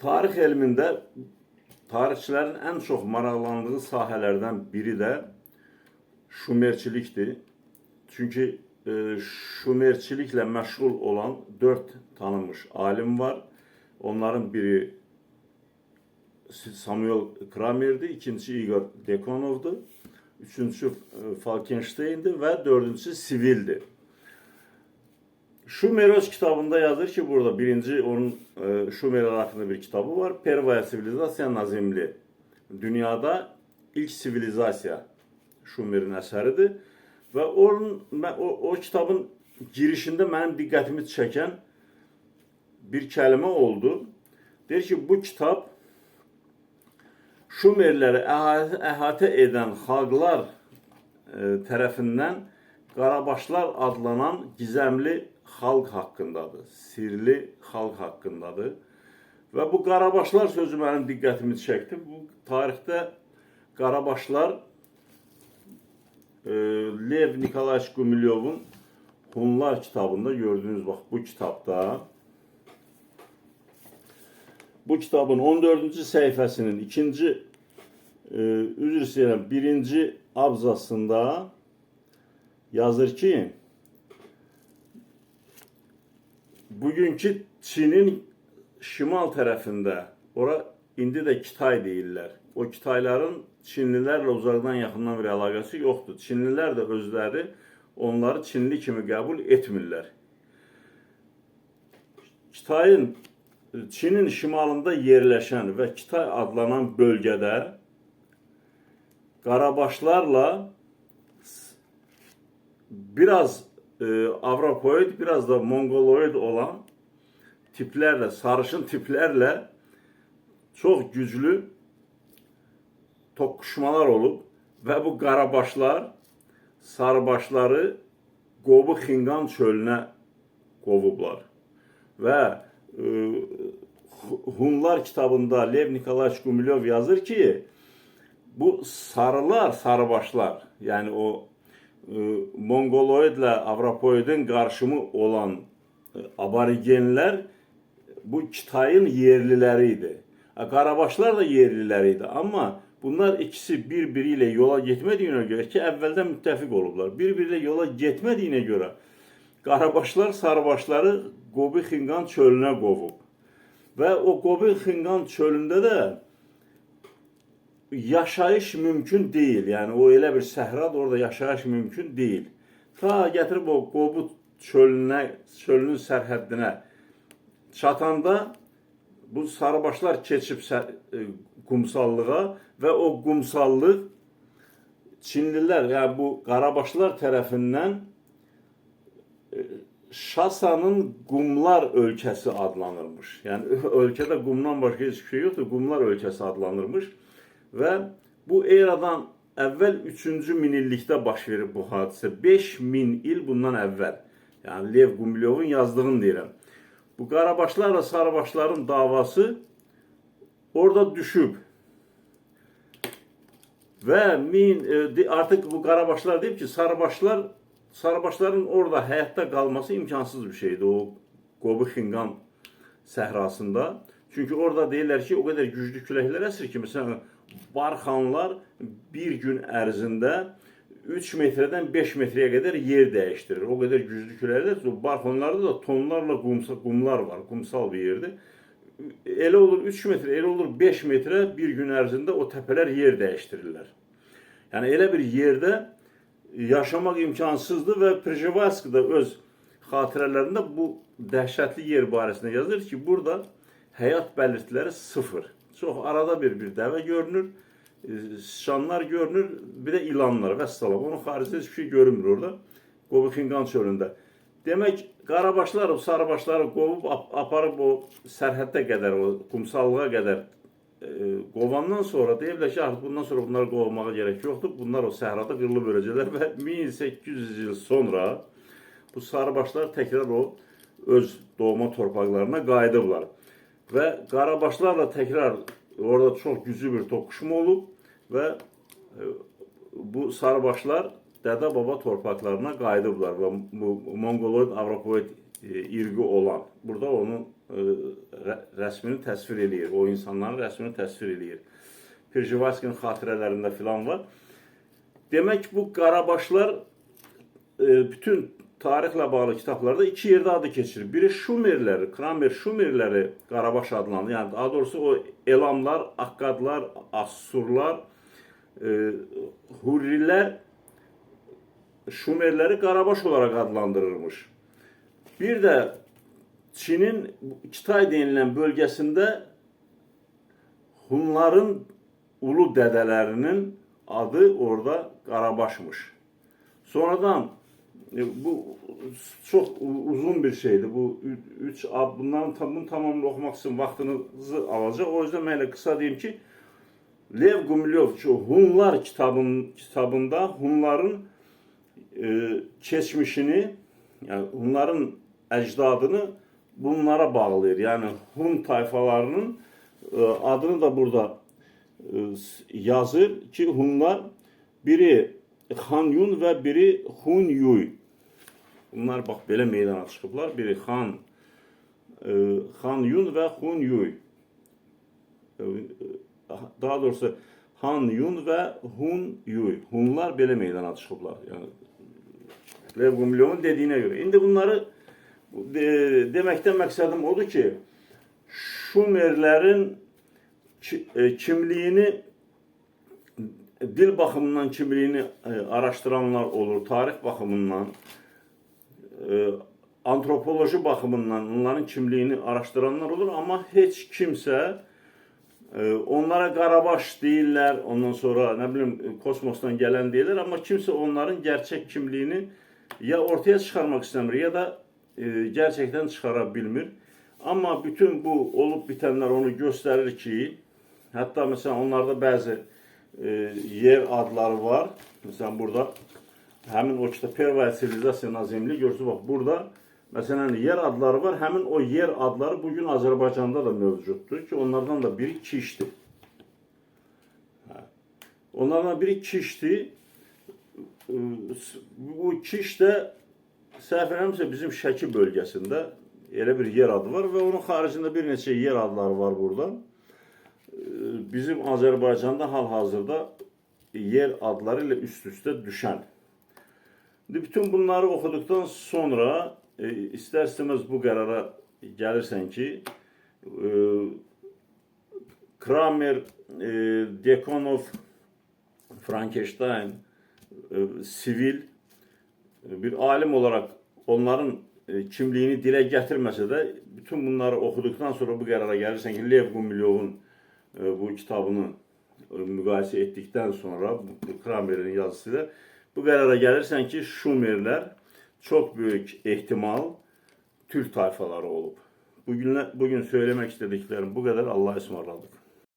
Tarix elmində tarixçilərin ən çox maraqlandığı sahələrdən biri də Şumerçilikdir. Çünki Şumerçiliklə məşğul olan 4 tanınmış alim var. Onların biri Samuel Kramer'dir, ikincisi Igor Dekonov'dur, üçüncüsü Falkenstein'dir və dördüncüsü Sivil'dir. Şumer öz kitabında yazır ki, burada birinci onun Şumerler hakkında bir kitabı var. Первая sivilizasiya na Zemli. Dünyada ilk sivilizasiya Şumer'in əsəridir. Və o kitabın girişində mənim diqqətimi çəkən bir kəlmə oldu. Deyir ki, bu kitab Şumerləri əhatə edən xalqlar tərəfindən Qarabaşlar adlanan gizemli xalq haqqındadır, sirli xalq haqqındadır. Və bu Qarabaşlar sözü mənim diqqətimi çəkdi. Bu tarixdə Qarabaşlar Lev Nikolayevich Gumilyovun Hunlar kitabında gördüğünüz bax bu kitabda. Bu kitabın 14. səhifəsinin üzr istəyirəm, birinci abzasında yazır ki, bugünkü Çin'in şimal tərəfində, ora indi də Kitay deyirlər. O Kitayların Çinlilərlə uzaqdan yaxından bir əlaqəsi yoxdur. Çinlilər də özləri onları Çinli kimi qəbul etmirlər. Çin'in şimalında yerləşən və Kitay adlanan bölgədə Qarabaşlarla biraz Avropoid, biraz da Mongoloid olan tiplərlə, sarışın tiplərlə çox güclü toqquşmalar olub və bu Qarabaşlar sarıbaşları Qobu Xinqan çölünə qovublar. Və Hunlar kitabında Lev Nikolayevich Gumilyov yazır ki, bu sarılar, sarıbaşlar, yəni o Mongoloidlə Avropoidin qarşımı olan aborigenlər bu Kitayın yerliləri idi. Qarabaşlar da yerliləri idi. Amma bunlar ikisi bir-biri ilə yola getmədiyinə görə ki, əvvəldən müttəfiq olublar. Bir-biri ilə yola getmədiyinə görə Qarabaşlar sarıbaşları Qobu Xinqan çölünə qovub. Və o Qobu Xinqan çölündə də yaşayış mümkün deyil. Yəni o elə bir səhradır, orada yaşayış mümkün deyil. Ta gətirib o Qobu çölünün sərhəddinə çatanda bu sarıbaşlar keçib qumsallığa və o qumsallıq Çinlilər, yəni bu Qarabaşlar tərəfindən Şasanın Qumlar ölkəsi adlanırmış. Yəni ölkədə qumdan başqa heç bir şey yoxdur, Qumlar ölkəsi adlanırmış. Və bu eradan əvvəl 3-cü minillikdə baş verib bu hadisə. 5000 il bundan əvvəl. Yəni Lev Gumilyovun yazdığını deyirəm. Bu Qarabaşlarla sarıbaşların davası orada düşüb. Və artıq bu Qarabaşlar deyib ki, sarıbaşların orada həyatda qalması imkansız bir şeydir o Qobu Xinqan səhrasında. Çünki orada deyirlər ki, o qədər güclü küləklər əsir ki, məsələn, Barxanlar bir gün ərzində 3 metrədən 5 metrəyə qədər yer dəyişdirir. O qədər güclü küləklər, Barxanlarda da tonlarla qumlar var, qumsal bir yerdir. Elə olur 3 metrə, elə olur 5 metrə bir gün ərzində o təpələr yer dəyişdirirlər. Yəni elə bir yerdə yaşamaq imkansızdır və Prjevalski da öz xatirələrində bu dəhşətli yer barəsində yazır ki, burada həyat bəlirtiləri sıfır. Çox arada bir dəvə görünür, sıçanlar görünür, bir də ilanlar və s. Onun xaricində heç bir şey görünmür orada, Qobu Xinqan çölündə. Demək, Qarabaşlar, sarıbaşları qovub, aparıb o sərhəddə qədər, o qumsallığa qədər qovandan sonra deyiblər ki, artıq bundan sonra bunları qovmağa gerək yoxdur. Bunlar o səhrada qırılıb öləcəklər və 1800 il sonra bu sarıbaşlar təkrar o öz doğma torpaqlarına qayıdıblar. Və Qarabaşlarla təkrar orada çox güclü bir toqquşma olub və bu sarıbaşlar dədə-baba torpaqlarına qayıdıblar və Mongoloid, Avropoid irqi olan. Burada onun rəsmini təsvir eləyir. O insanların rəsmini təsvir eləyir. Prjevalskinin xatirələrində filan var. Demək bu Qarabaşlar bütün tarixlə bağlı kitablarda iki yerdə adı keçirir. Biri Şumerləri, Kramer Şumerləri Qarabaş adlanır. Yəni daha doğrusu o Elamlar, Akkadlar, Assurlar, Hurrilər Şumerləri Qarabaş olaraq adlandırılmış. Bir də Çinin Kitay denilən bölgəsində Hunların ulu dədələrinin adı orada Qarabaşmış. Sonradan bu çox uzun bir şeydir. Bu bunların tamamını oxumaq üçün vaxtınızı alacaq. O yüzden mən elə qısa deyim ki, Lev Gumilyov Hunlar kitabında Hunların keçmişini, yani Hunların əcdadını bunlara bağlayır. Yani Hun tayfalarının adını da burada yazır ki, Hunlar biri Han Yun ve biri Hun Yuy. Bunlar bax belə meydana çıxıblar. Biri Han Yun ve Hun Yuy. Daha doğrusu Han Yun ve Hun Yuy. Hunlar belə meydana çıxıblar. Yəni Lev Gumilyovun dediyinə görə. İndi bunları deməkdən məqsədim odur ki, Şumerlərin kimliyini, dil baxımından kimliyini araştıranlar olur, tarix baxımından, antropoloji baxımından onların kimliyini araştıranlar olur, amma heç kimsə onlara Qarabaş deyirlər, ondan sonra nə bilim kosmosdan gələn deyirlər, amma kimsə onların gerçək kimliyini ya ortaya çıxarmaq istəmir, ya da gerçəkdən çıxara bilmir. Amma bütün bu olub bitənlər onu göstərir ki, hətta məsələn onlarda bəzi yer adları var. Məsələn burada həmin o kitab Pervaya Sivilizasiya Nazimli görsün, bax burada məsələn yer adları var. Həmin o yer adları bugün Azərbaycanda da mövcuddur ki, onlardan da biri Kişdir. Onlardan biri Kişdir. Bu Kiş də səhv eləmirəmsə bizim Şəki bölgəsində elə bir yer adı var və onun xaricində bir neçə yer adları var burada. Bizim Azərbaycanda hal-hazırda yer adları ilə üst-üstə düşən. Bütün bunları oxuduqdan sonra istər-istəməz bu qərara gəlirsən ki, Kramer, Dekonov, Frankenstein, Sivil bir alim olarak onların kimliyini dilə gətirməsə də, bütün bunları oxuduqdan sonra bu qərara gəlirsən ki, Lev Gumilyovun bu kitabını müqayisə etdikdən sonra Kramer'in yazısıyla bu qərara gəlirsən ki, Şumerlər çox böyük ehtimal Türk tayfaları olub. Bugün söylemek istediklerim bu kadar. Allah'a ısmarladık.